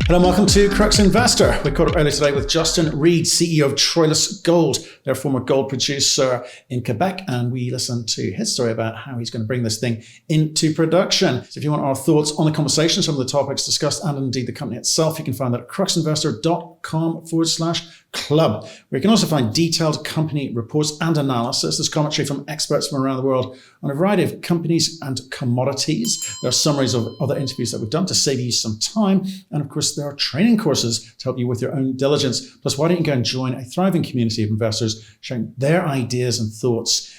Hello and welcome to Crux Investor. We caught up earlier today with Justin Reid, CEO of Troilus Gold. They're a former gold producer in Quebec, and we listened to his story about how he's going to bring this thing into production. So if you want our thoughts on the conversation, some of the topics discussed, and indeed the company itself, you can find that at cruxinvestor.com/club, where you can also find detailed company reports and analysis. There's commentary from experts from around the world on a variety of companies and commodities. There are summaries of other interviews that we've done to save you some time. And of course, there are training courses to help you with your own diligence. Plus, why don't you go and join a thriving community of investors sharing their ideas and thoughts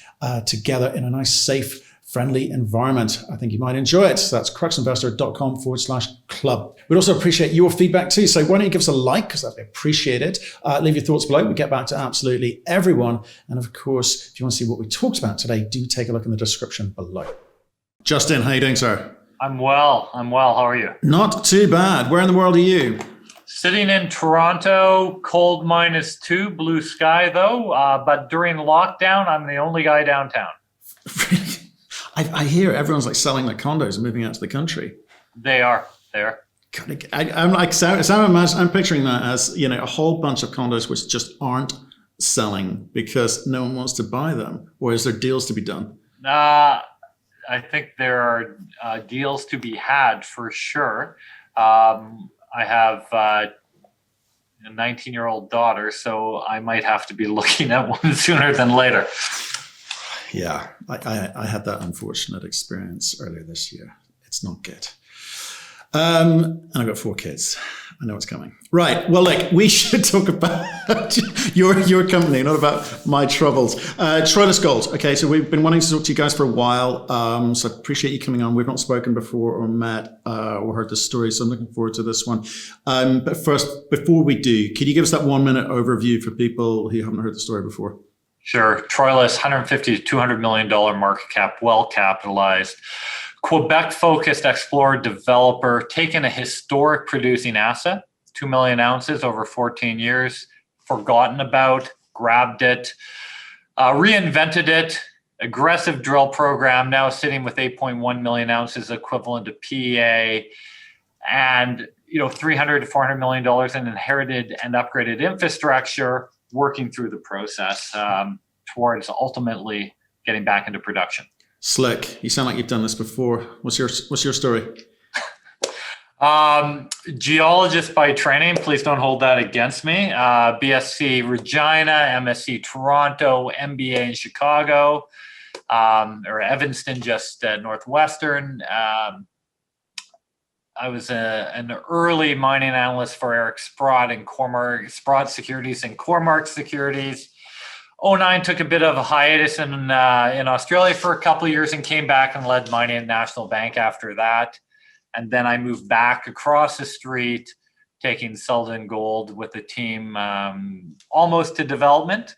together in a nice, safe, friendly environment. I think you might enjoy it. So that's cruxinvestor.com/club. We'd also appreciate your feedback too. So why don't you give us a like, because that'd be appreciated. Leave your thoughts below. We get back to absolutely everyone. And of course, if you want to see what we talked about today, do take a look in the description below. Justin, how are you doing, sir? I'm well. How are you? Not too bad. Where in the world are you? Sitting in Toronto, cold -2, blue sky though. But during lockdown, I'm the only guy downtown. Really? I hear everyone's like selling their condos and moving out to the country. They are. I'm picturing that as, a whole bunch of condos which just aren't selling because no one wants to buy them. Or is there deals to be done? I think there are deals to be had for sure. I have a 19-year-old daughter, so I might have to be looking at one sooner than later. Yeah, I had that unfortunate experience earlier this year. It's not good. And I've got 4 kids. I know what's coming. Right. Well, look, we should talk about your company, not about my troubles. Troilus Gold. Okay, so we've been wanting to talk to you guys for a while. So I appreciate you coming on. We've not spoken before or met or heard the story, so I'm looking forward to this one. But first, before we do, could you give us that 1-minute overview for people who haven't heard the story before? Sure. Troilus, $150 to $200 million market cap, well capitalized. Quebec-focused explorer developer, taking a historic producing asset, 2 million ounces over 14 years, forgotten about, grabbed it, reinvented it, aggressive drill program, now sitting with 8.1 million ounces equivalent to PEA, and $300 to $400 million in inherited and upgraded infrastructure, working through the process towards ultimately getting back into production. Slick. You sound like you've done this before. What's your story? Geologist by training. Please don't hold that against me. BSc Regina, MSc Toronto, MBA in Chicago, or Evanston, just Northwestern. I was an early mining analyst for Eric Sprott and Sprott Securities and Cormark Securities. 2009 took a bit of a hiatus in Australia for a couple of years and came back and led mining at National Bank after that. And then I moved back across the street, taking Sullivan Gold with the team almost to development,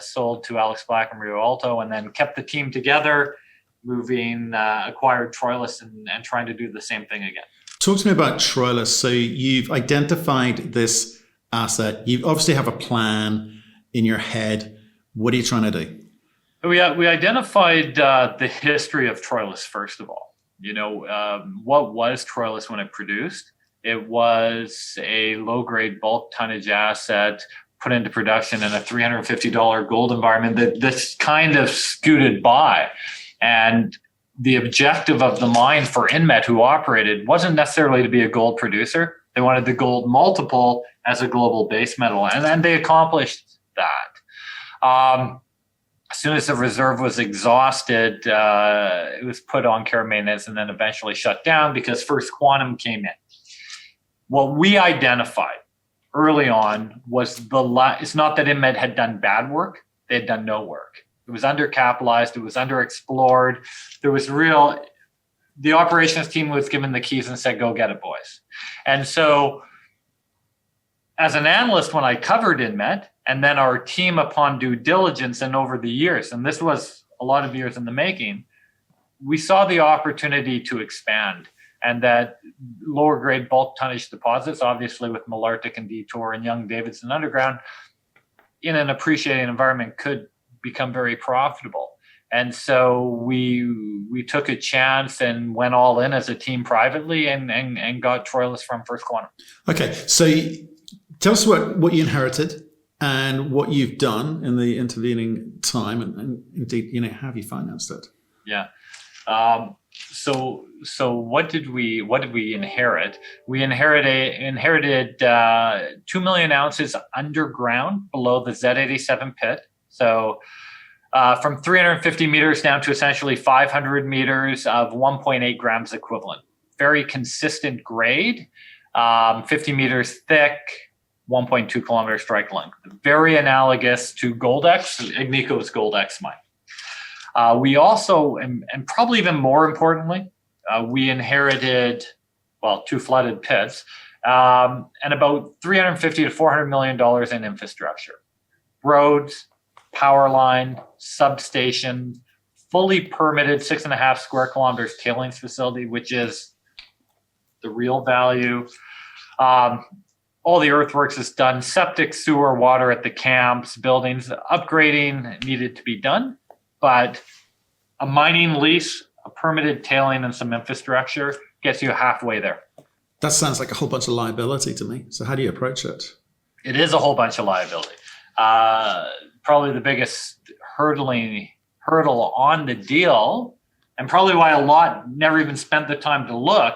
sold to Alex Black and Rio Alto, and then kept the team together, acquired Troilus and trying to do the same thing again. Talk to me about Troilus. So you've identified this asset. You obviously have a plan in your head. What are you trying to do? We identified the history of Troilus, first of all. What was Troilus when it produced? It was a low-grade bulk tonnage asset put into production in a $350 gold environment that this kind of scooted by. And the objective of the mine for Inmet, who operated, wasn't necessarily to be a gold producer. They wanted the gold multiple as a global base metal, and they accomplished that. As soon as the reserve was exhausted, it was put on care and maintenance and then eventually shut down because First Quantum came in. What we identified early on was it's not that Inmet had done bad work, they had done no work. It was undercapitalized, it was underexplored. The operations team was given the keys and said, go get it, boys. And so as an analyst, when I covered Inmet, and then our team upon due diligence and over the years, and this was a lot of years in the making, we saw the opportunity to expand, and that lower grade bulk tonnage deposits, obviously with Malartic and Detour and Young-Davidson Underground, in an appreciating environment could become very profitable. And so we took a chance and went all in as a team privately and got Troilus from First Quantum. Okay, so tell us what you inherited and what you've done in the intervening time, and indeed, how have you financed it? Yeah. So what did we inherit? We inherited 2 million ounces underground below the Z87 pit. So from 350 meters down to essentially 500 meters of 1.8 grams equivalent. Very consistent grade, 50 meters thick, 1.2 kilometer strike length. Very analogous to Goldex, Agnico's Goldex mine. We also, and probably even more importantly, we inherited, 2 flooded pits, and about $350 to $400 million in infrastructure. Roads, power line, substation, fully permitted 6.5 square kilometers tailings facility, which is the real value. All the earthworks is done, septic, sewer, water at the camps, buildings, upgrading needed to be done, but a mining lease, a permitted tailing, and some infrastructure gets you halfway there. That sounds like a whole bunch of liability to me. So how do you approach it? It is a whole bunch of liability. Probably the biggest hurdle on the deal, and probably why a lot never even spent the time to look,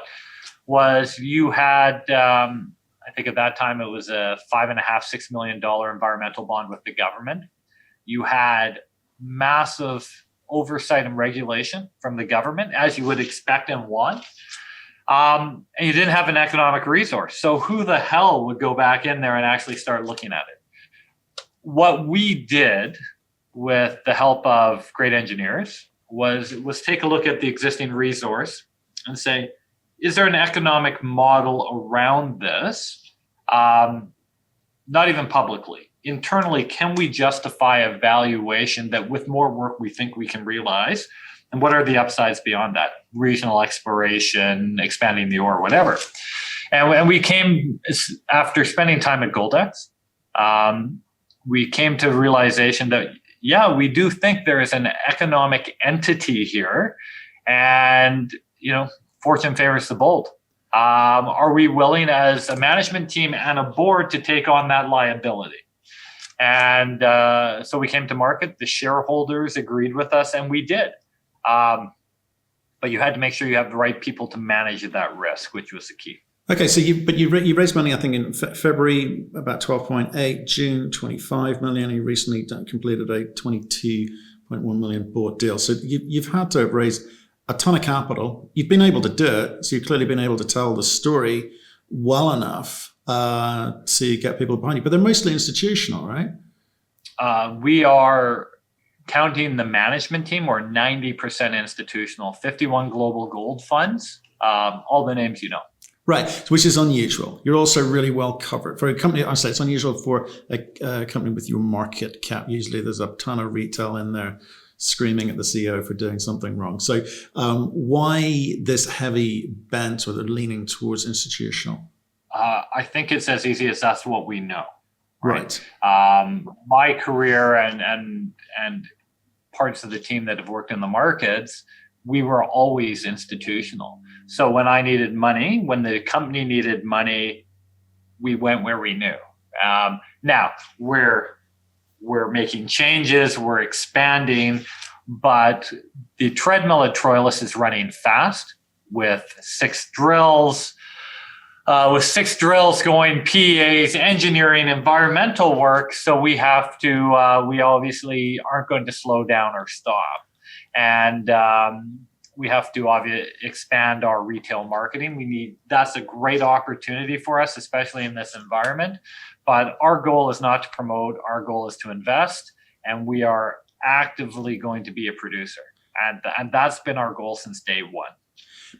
was you had, I think at that time it was a $5.5–6 million environmental bond with the government. You had massive oversight and regulation from the government, as you would expect and want. And you didn't have an economic resource. So who the hell would go back in there and actually start looking at it? What we did with the help of great engineers was take a look at the existing resource and say, is there an economic model around this? Not even publicly. Internally, can we justify a valuation that with more work we think we can realize? And what are the upsides beyond that? Regional exploration, expanding the ore, whatever. And we came, after spending time at Goldex, we came to the realization that, yeah, we do think there is an economic entity here. And, fortune favors the bold. Are we willing as a management team and a board to take on that liability? And so we came to market. The shareholders agreed with us, and we did. But you had to make sure you have the right people to manage that risk, which was the key. Okay, so you raised money, I think, in February, about 12.8, June 25 million. You recently completed a 22.1 million bought deal. So you've had to raise a ton of capital. You've been able to do it, so you've clearly been able to tell the story well enough to get people behind you. But they're mostly institutional, right? We are, counting the management team, we're 90% institutional, 51 global gold funds, all the names you know. Right, which is unusual. You're also really well covered. For a company, I say it's unusual for a company with your market cap. Usually there's a ton of retail in there screaming at the CEO for doing something wrong. So why this heavy bent or the leaning towards institutional? I think it's as easy as that's what we know. Right. My career and parts of the team that have worked in the markets, we were always institutional. So when I needed money, when the company needed money, we went where we knew. Now we're making changes, we're expanding, but the treadmill at Troilus is running fast with 6 drills. With 6 drills going, PEAs, engineering, environmental work. So we have to, we obviously aren't going to slow down or stop. And we have to expand our retail marketing. That's a great opportunity for us, especially in this environment. But our goal is not to promote, our goal is to invest. And we are actively going to be a producer. And that's been our goal since day one.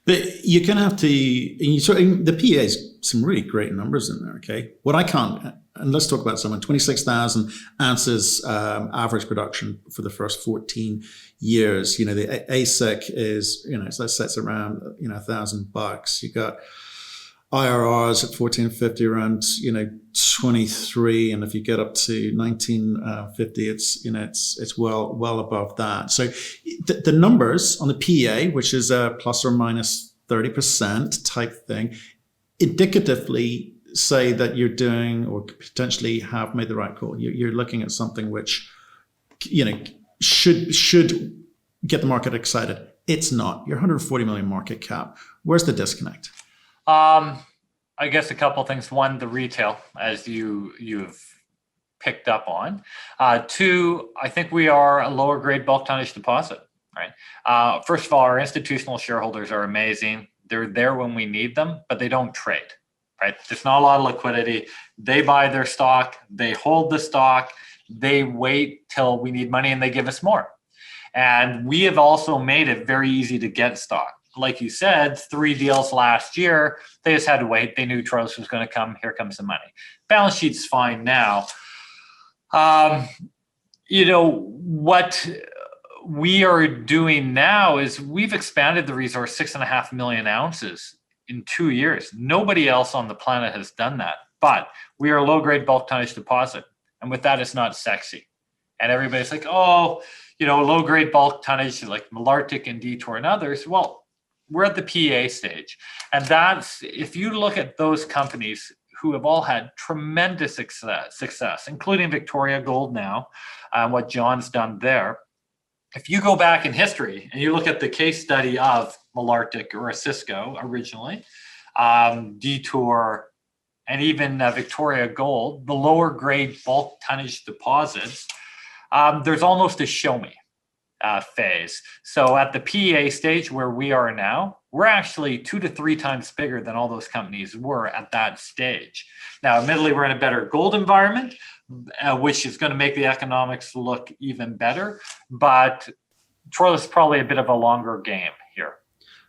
But you're going to have to, the PEA is some really great numbers in there, okay? What I can't, and let's talk about someone, 26,000 ounces average production for the first 14 years. The AISC is, so that sets around, $1,000. You got IRRs at 1450 around 23, and if you get up to 1950, it's well above that. So the numbers on the PEA, which is a plus or minus 30% type thing, indicatively say that you're doing or potentially have made the right call. You're looking at something which should get the market excited. It's not. You're 140 million market cap. Where's the disconnect? I guess a couple of things. One, the retail, as you've picked up on. Two, I think we are a lower grade bulk tonnage deposit, right? First of all, our institutional shareholders are amazing. They're there when we need them, but they don't trade, right? There's not a lot of liquidity. They buy their stock, they hold the stock, they wait till we need money and they give us more. And we have also made it very easy to get stock. Like you said, 3 deals last year, they just had to wait. They knew Troilus was going to come. Here comes the money. Balance sheet's fine now. What we are doing now is we've expanded the resource 6.5 million ounces in 2 years. Nobody else on the planet has done that. But we are a low-grade bulk tonnage deposit. And with that, it's not sexy. And everybody's like, low-grade bulk tonnage like Malartic and Detour and others. Well, we're at the PEA stage. And that's, if you look at those companies who have all had tremendous success, including Victoria Gold now, what John's done there. If you go back in history and you look at the case study of Malartic or Osisko originally, Detour, and even Victoria Gold, the lower grade bulk tonnage deposits, there's almost a show me phase. So at the PEA stage where we are now, we're actually 2 to 3 times bigger than all those companies were at that stage. Now, admittedly, we're in a better gold environment, which is going to make the economics look even better. But Troilus is probably a bit of a longer game here.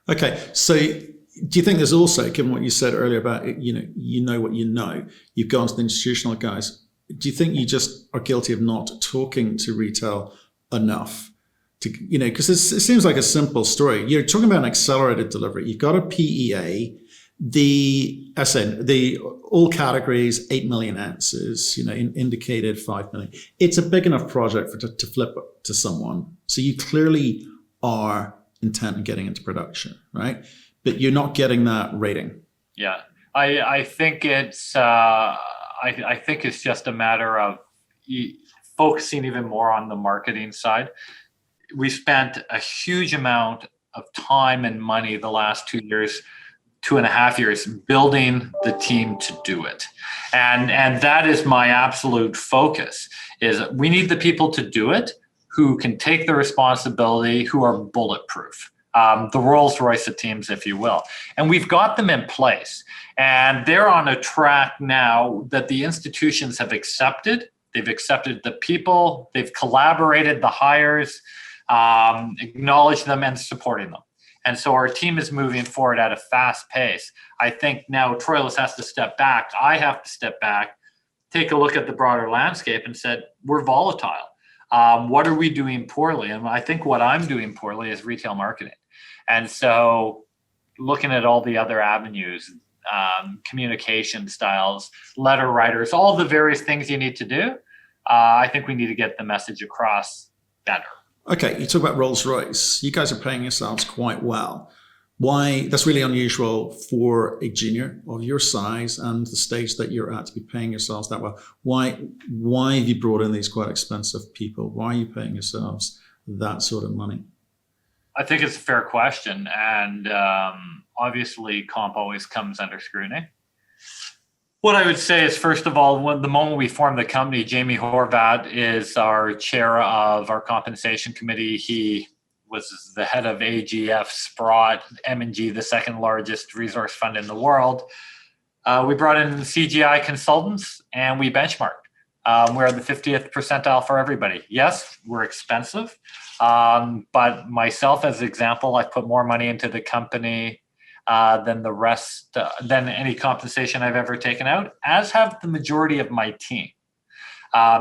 Okay, so do you think there's also, given what you said earlier about what you know, you've gone to the institutional guys, do you think you just are guilty of not talking to retail enough? Because it seems like a simple story. You're talking about an accelerated delivery. You've got a PEA, the all categories, 8 million ounces, indicated 5 million. It's a big enough project to flip to someone. So you clearly are intent on getting into production, right? But you're not getting that rating. Yeah, I think it's I think it's just a matter of focusing even more on the marketing side. We spent a huge amount of time and money the last 2 years, 2.5 years, building the team to do it. And that is my absolute focus, is we need the people to do it who can take the responsibility, who are bulletproof. The Rolls-Royce of teams, if you will. And we've got them in place. And they're on a track now that the institutions have accepted. They've accepted the people, they've collaborated the hires, acknowledged them and supporting them. And so our team is moving forward at a fast pace. I think now Troilus has to step back. I have to step back, take a look at the broader landscape and said, we're volatile. What are we doing poorly? And I think what I'm doing poorly is retail marketing. And so looking at all the other avenues, communication styles, letter writers, all the various things you need to do, I think we need to get the message across better. Okay, you talk about Rolls-Royce. You guys are paying yourselves quite well. Why? That's really unusual for a junior of your size and the stage that you're at to be paying yourselves that well. Why have you brought in these quite expensive people? Why are you paying yourselves that sort of money? I think it's a fair question. And obviously, comp always comes under scrutiny. What I would say is, first of all, the moment we formed the company, Jamie Horvat is our chair of our compensation committee. He was the head of AGF, Sprott, M&G, the second largest resource fund in the world. We brought in CGI consultants and we benchmarked. We're the 50th percentile for everybody. Yes, we're expensive, but myself as an example, I put more money into the company than the rest, than any compensation I've ever taken out, as have the majority of my team.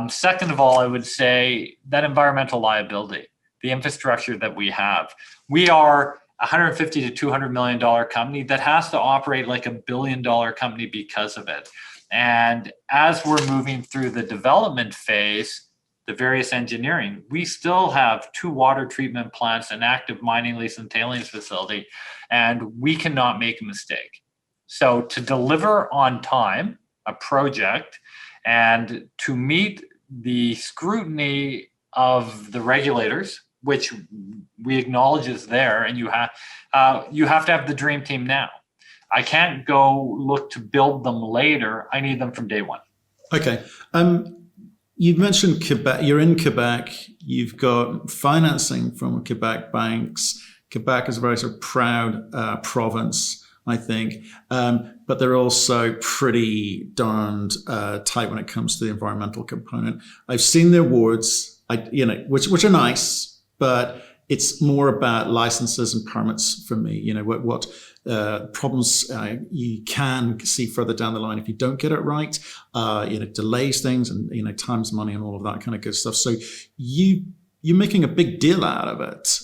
Second of all, I would say that environmental liability, the infrastructure that we have. We are 150 to $200 million company that has to operate like $1 billion company because of it. And as we're moving through the development phase, the various engineering, we still have 2 water treatment plants, an active mining lease and tailings facility, and we cannot make a mistake. So to deliver on time a project and to meet the scrutiny of the regulators, which we acknowledge is there, and you have to have the dream team now. I can't go look to build them later. I need them from day one. Okay. You mentioned Quebec. You're in Quebec. You've got financing from Quebec banks. Quebec is a very sort of proud province, I think, but they're also pretty darned tight when it comes to the environmental component. I've seen the awards, which are nice, but it's more about licenses and permits for me. What problems you can see further down the line if you don't get it right. Delays things and time's money and all of that kind of good stuff. So you're making a big deal out of it.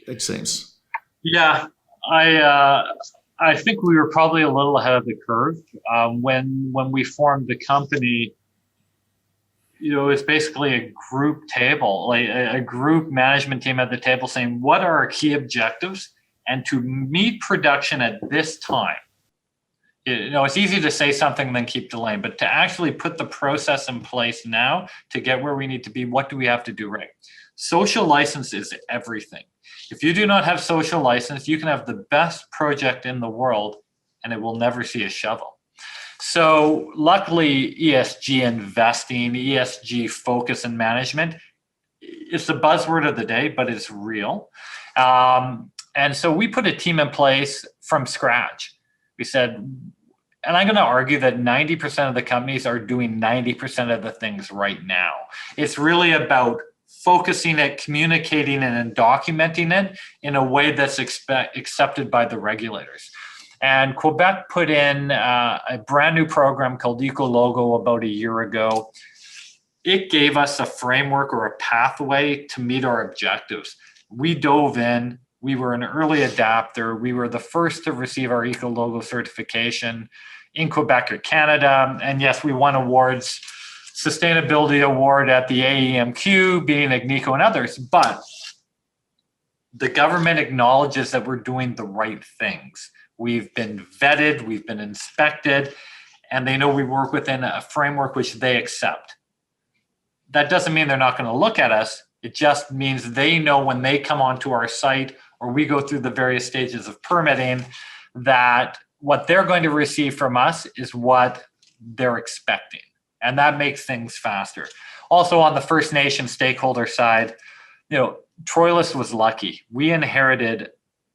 It seems. Yeah, I think we were probably a little ahead of the curve when we formed the company. It's basically a group table, like a group management team at the table saying, what are our key objectives? And to meet production at this time, it's easy to say something and then keep delaying, but to actually put the process in place now to get where we need to be, what do we have to do right? Social license is everything. If you do not have social license, you can have the best project in the world and it will never see a shovel. So luckily, ESG investing, ESG focus and management, it's the buzzword of the day, but it's real. And so we put a team in place from scratch. We said, and I'm going to argue that 90% of the companies are doing 90% of the things right now. It's really about focusing it, communicating it, and documenting it in a way that's accepted by the regulators. And Quebec put in a brand new program called EcoLogo about a year ago. It gave us a framework or a pathway to meet our objectives. We dove in. We were an early adapter. We were the first to receive our EcoLogo certification in Quebec or Canada. And yes, we won awards, sustainability award at the AEMQ, being Agnico and others. But the government acknowledges that we're doing the right things. We've been vetted, we've been inspected, and they know we work within a framework which they accept. That doesn't mean they're not going to look at us. It just means they know when they come onto our site or we go through the various stages of permitting that what they're going to receive from us is what they're expecting. And that makes things faster. Also on the First Nation stakeholder side, Troilus was lucky. We inherited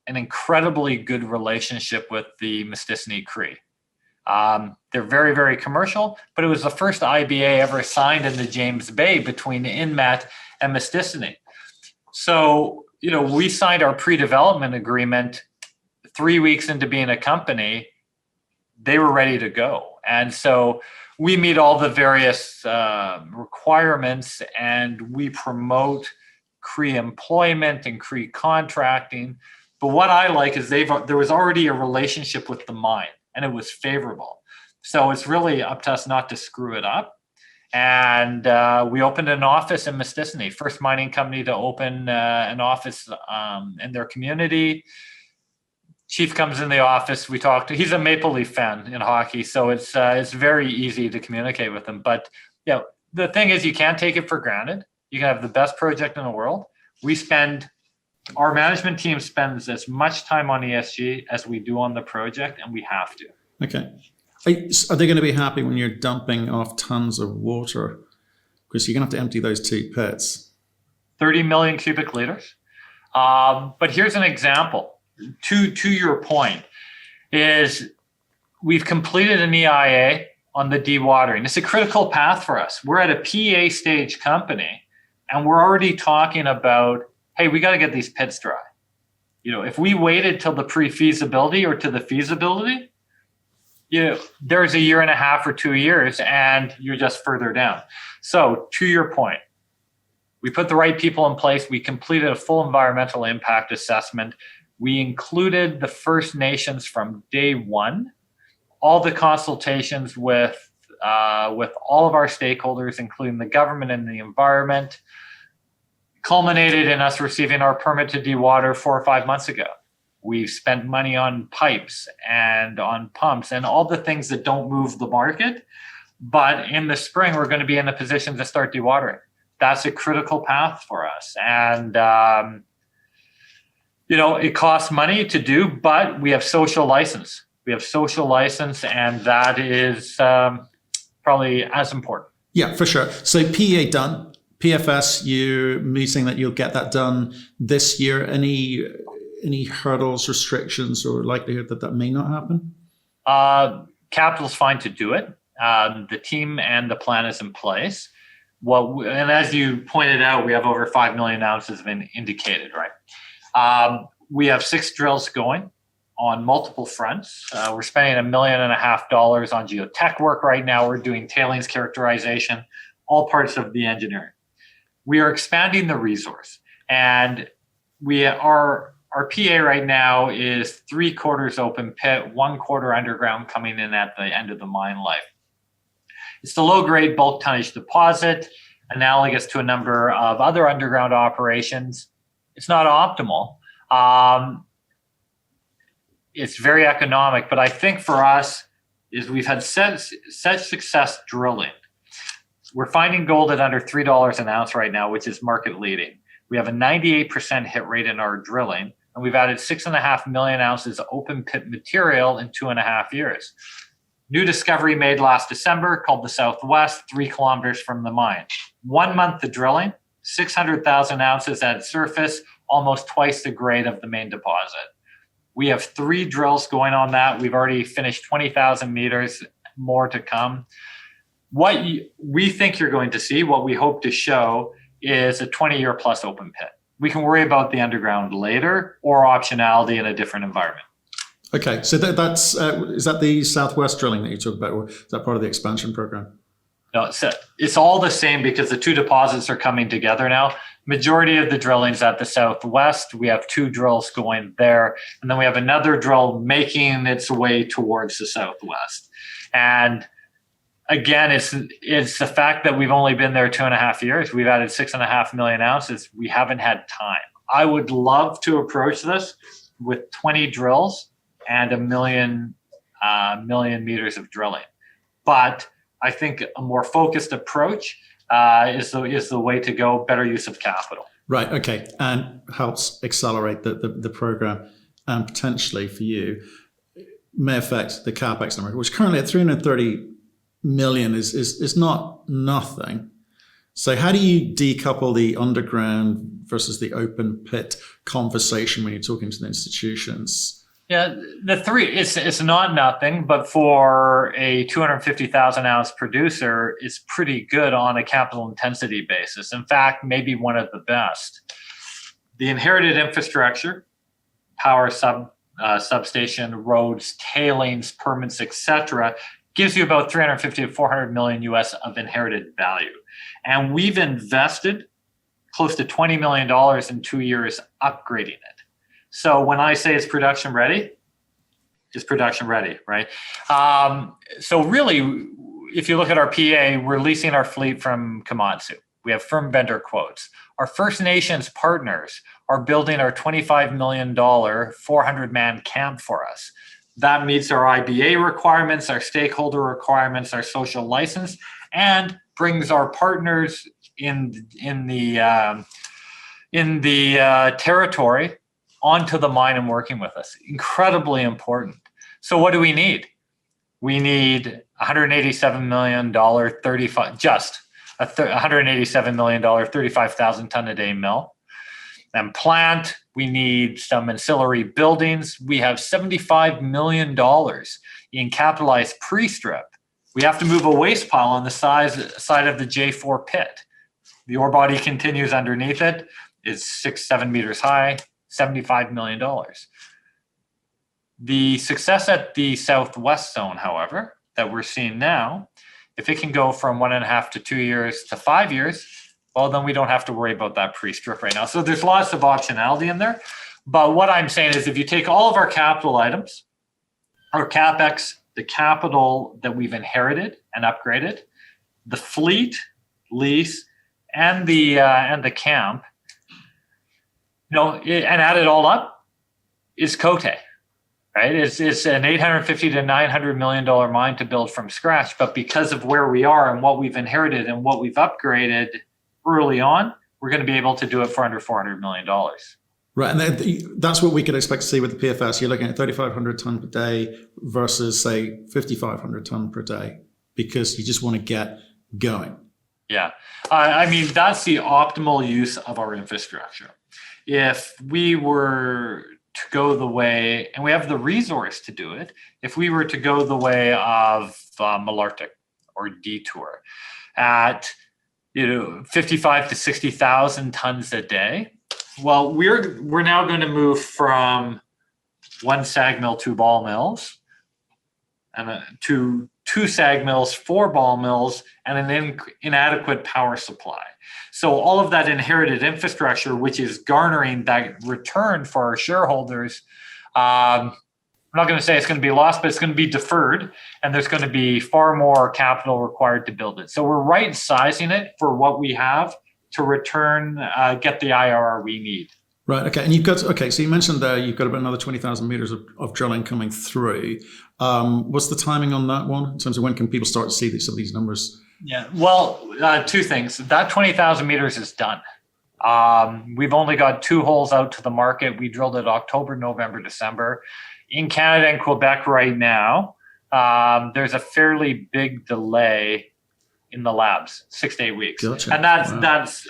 an incredibly good relationship with the Mistissini Cree. They're very, very commercial, but it was the first IBA ever signed in the James Bay between Inmet and Mistissini. So, we signed our pre-development agreement 3 weeks into being a company. They were ready to go. And so we meet all the various requirements and we promote Cree employment and Cree contracting. But what I like is there was already a relationship with the mine and it was favorable. So it's really up to us not to screw it up. And we opened an office in Mistissini, first mining company to open an office in their community. Chief comes in the office. We talked. He's a Maple Leaf fan in hockey, so it's very easy to communicate with him. But the thing is, you can't take it for granted. You can have the best project in the world. Our management team spends as much time on ESG as we do on the project, and we have to. Okay. Are they going to be happy when you're dumping off tons of water? Because you're going to have to empty those 2 pits. 30 million cubic liters. But here's an example. To your point, is we've completed an EIA on the dewatering. It's a critical path for us. We're at a PA stage company, and we're already talking about, hey, we got to get these pits dry. If we waited till the pre-feasibility or to the feasibility, there's a year and a half or 2 years, and you're just further down. So to your point, We put the right people in place. We completed a full environmental impact assessment. We included the First Nations from day one. All the consultations with all of our stakeholders, including the government and the environment, culminated in us receiving our permit to dewater 4 or 5 months ago. We've spent money on pipes and on pumps and all the things that don't move the market. But in the spring, we're going to be in a position to start dewatering. That's a critical path for us. And, it costs money to do, but we have social license. And that is probably as important. Yeah, for sure. So PEA done. PFS, you're meeting that you'll get that done this year. Any hurdles, restrictions, or likelihood that may not happen? Capital's fine to do it. The team and the plan is in place. And as you pointed out, we have over 5 million ounces been indicated, right? We have 6 drills going on multiple fronts. We're spending $1.5 million on geotech work right now. We're doing tailings characterization, all parts of the engineering. We are expanding the resource, and our PA right now is 3/4 open pit, 1/4 underground coming in at the end of the mine life. It's the low-grade bulk tonnage deposit, analogous to a number of other underground operations. It's not optimal. It's very economic, but I think for us is we've had such success drilling. We're finding gold at under $3 an ounce right now, which is market leading. We have a 98% hit rate in our drilling, and we've added 6.5 million ounces of open pit material in 2.5 years. New discovery made last December called the Southwest, 3 kilometers from the mine. 1 month of drilling, 600,000 ounces at surface, almost twice the grade of the main deposit. We have 3 drills going on that. We've already finished 20,000 meters, more to come. What we think you're going to see, what we hope to show, is a 20-year plus open pit. We can worry about the underground later or optionality in a different environment. Okay, so that's is that the Southwest drilling that you talked about, or is that part of the expansion program? No, it's all the same because the 2 deposits are coming together now. Majority of the drilling's at the Southwest. We have 2 drills going there, and then we have another drill making its way towards the Southwest. And again, it's the fact that we've only been there 2.5 years. We've added 6.5 million ounces. We haven't had time. I would love to approach this with 20 drills and 1 million meters of drilling. But I think a more focused approach is the way to go, better use of capital. Right, okay, and helps accelerate the program, and potentially for you, may affect the CapEx number, which currently at 330 million is not nothing. So how do you decouple the underground versus the open pit conversation when you're talking to the institutions? Yeah, it's not nothing, but for a 250,000 ounce producer, it's pretty good on a capital intensity basis. In fact, maybe one of the best. The inherited infrastructure, power substation, roads, tailings, permits, etc., gives you about 350 to 400 million US of inherited value. And we've invested close to $20 million in 2 years upgrading it. So when I say it's production ready, it's production ready, right? So really, if you look at our PA, we're leasing our fleet from Komatsu. We have firm vendor quotes. Our First Nations partners are building our $25 million 400-man camp for us. That meets our IBA requirements, our stakeholder requirements, our social license, and brings our partners in the territory onto the mine and working with us. Incredibly important. So what do we need? We need $187 million, $187 million, 35,000 ton a day mill. And plant, we need some ancillary buildings. We have $75 million in capitalized pre-strip. We have to move a waste pile on the side of the J4 pit. The ore body continues underneath it. It's 6-7 meters high. $75 million. The success at the Southwest zone, however, that we're seeing now, if it can go from 1.5 to 2 years to 5 years, well, then we don't have to worry about that pre-strip right now. So there's lots of optionality in there. But what I'm saying is if you take all of our capital items, our CapEx, the capital that we've inherited and upgraded, the fleet, lease, and the camp, and add it all up, is Côté. Right? It's an $850 to $900 million mine to build from scratch. But because of where we are and what we've inherited and what we've upgraded early on, we're going to be able to do it for under $400 million. Right. And that's what we could expect to see with the PFS. You're looking at 3,500 ton per day versus, say, 5,500 ton per day, because you just want to get going. Yeah. I mean, that's the optimal use of our infrastructure. If we were to go the way, and we have the resource to do it, if we were to go the way of Malartic or Detour at 55 to 60,000 tons a day, well, we're now going to move from one SAG mill, two ball mills, and to two SAG mills, four ball mills, and an inadequate power supply. So all of that inherited infrastructure, which is garnering that return for our shareholders, I'm not going to say it's going to be lost, but it's going to be deferred, and there's going to be far more capital required to build it. So we're right sizing it for what we have to return, get the IRR we need. Right. Okay. And so you mentioned there you've got about another 20,000 meters of drilling coming through. What's the timing on that one in terms of when can people start to see some of these numbers? Yeah. Well, two things. That 20,000 meters is done. We've only got two holes out to the market. We drilled it October, November, December. In Canada and Quebec right now, there's a fairly big delay in the labs, 6 to 8 weeks. Gotcha. And that's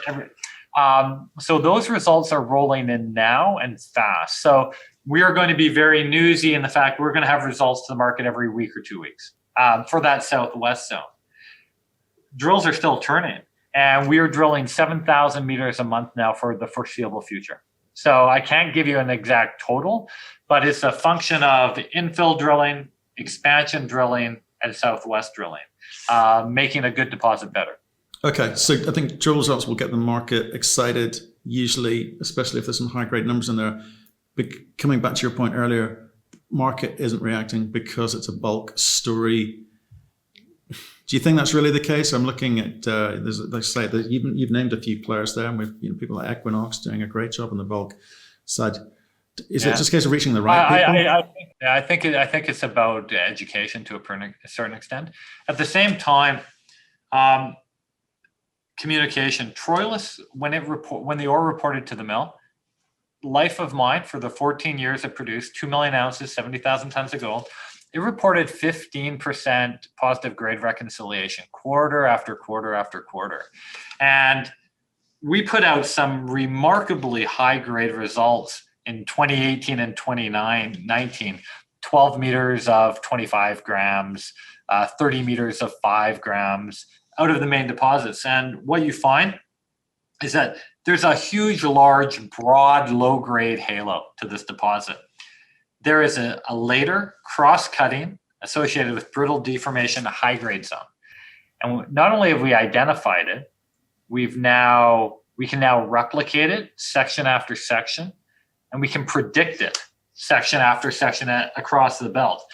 so those results are rolling in now and fast. So we are going to be very newsy in the fact we're going to have results to the market every week or 2 weeks for that southwest zone. Drills are still turning, and we are drilling 7,000 meters a month now for the foreseeable future. So I can't give you an exact total, but it's a function of infill drilling, expansion drilling, and southwest drilling, making a good deposit better. Okay, so I think drill results will get the market excited, usually, especially if there's some high-grade numbers in there. But coming back to your point earlier, market isn't reacting because it's a bulk story. Do you think that's really the case? I'm looking at, you've named a few players there, and we've people like Equinox doing a great job on the bulk side. Is it just a case of reaching the right people? I think it's about education to a certain extent. At the same time, communication. Troilus, when the ore reported to the mill, life of mine for the 14 years it produced 2 million ounces, 70,000 tons of gold. It reported 15% positive grade reconciliation, quarter after quarter after quarter. And we put out some remarkably high grade results in 2018 and 2019, 12 meters of 25 grams, 30 meters of 5 grams out of the main deposits. And what you find is that there's a huge, large, broad, low-grade halo to this deposit. There is a later cross-cutting associated with brittle deformation, a high-grade zone. And not only have we identified it, we can now replicate it section after section, and we can predict it section after section across the belt.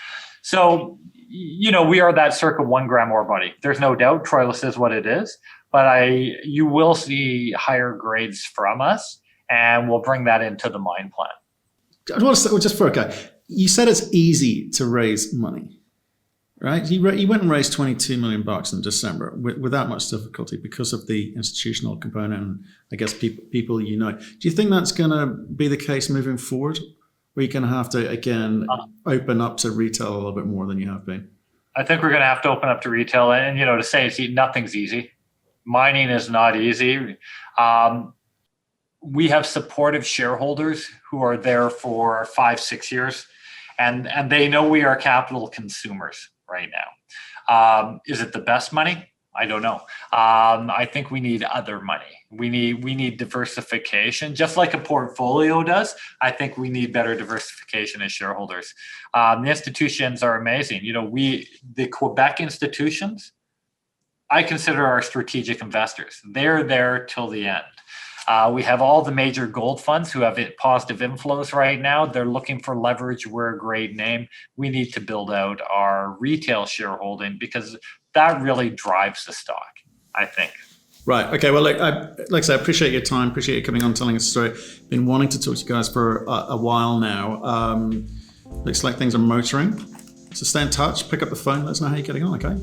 So, we are that circa 1 gram ore body. There's no doubt Troilus is what it is, but you will see higher grades from us, and we'll bring that into the mine plan. I want to say, just for a guy, you said it's easy to raise money, right? You went and raised $22 million in December without much difficulty because of the institutional component and I guess people you know. Do you think that's going to be the case moving forward? Or are you going to have to, again, open up to retail a little bit more than you have been? I think we're going to have to open up to retail. And, to say nothing's easy. Mining is not easy. We have supportive shareholders who are there for 5-6 years, and they know we are capital consumers right now. Is it the best money? I don't know. I think we need other money. We need diversification, just like a portfolio does. I think we need better diversification as shareholders. The institutions are amazing. The Quebec institutions I consider our strategic investors. They're there till the end. We have all the major gold funds who have positive inflows right now. They're looking for leverage. We're a great name. We need to build out our retail shareholding because that really drives the stock, I think. Right. Okay. Well, like I said, I appreciate your time. Appreciate you coming on, telling us a story. Been wanting to talk to you guys for a while now. Looks like things are motoring. So stay in touch. Pick up the phone. Let us know how you're getting on. Okay.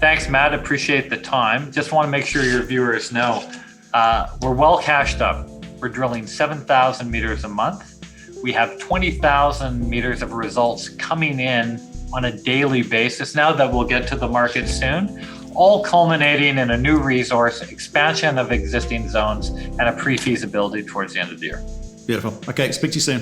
Thanks, Matt. Appreciate the time. Just want to make sure your viewers know we're well cashed up. We're drilling 7,000 meters a month. We have 20,000 meters of results coming in on a daily basis now that we'll get to the market soon, all culminating in a new resource, expansion of existing zones, and a pre-feasibility towards the end of the year. Beautiful. Okay. Speak to you soon.